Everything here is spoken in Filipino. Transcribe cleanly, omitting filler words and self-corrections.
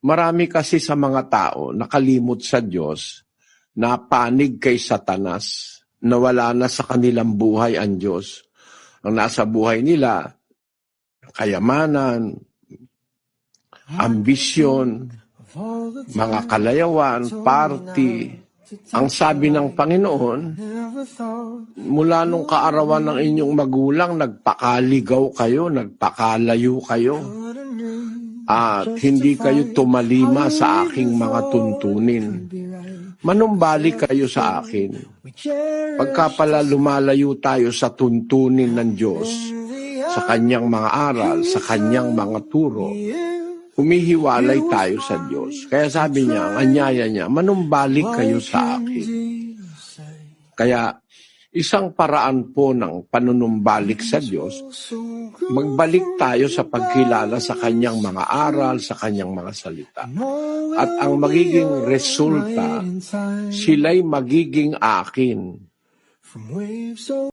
Marami kasi sa mga tao nakalimot sa Diyos, napanig kay Satanas, nawala na sa kanilang buhay ang Diyos. Ang nasa buhay nila, kayamanan, ambisyon, mga kalayawan, party. Ang sabi ng Panginoon, mula nung kaarawan ng inyong magulang, nagpakaligaw kayo, nagpakalayo kayo, at hindi kayo tumalima sa aking mga tuntunin. Manumbalik kayo sa akin. Pagka pala lumalayo tayo sa tuntunin ng Diyos, sa kanyang mga aral, sa kanyang mga turo, humihiwalay tayo sa Diyos. Kaya sabi niya, ang anyaya niya, manumbalik kayo sa akin. Kaya isang paraan po ng panunumbalik sa Diyos, magbalik tayo sa pagkilala sa kanyang mga aral, sa kanyang mga salita. At ang magiging resulta, sila'y magiging akin.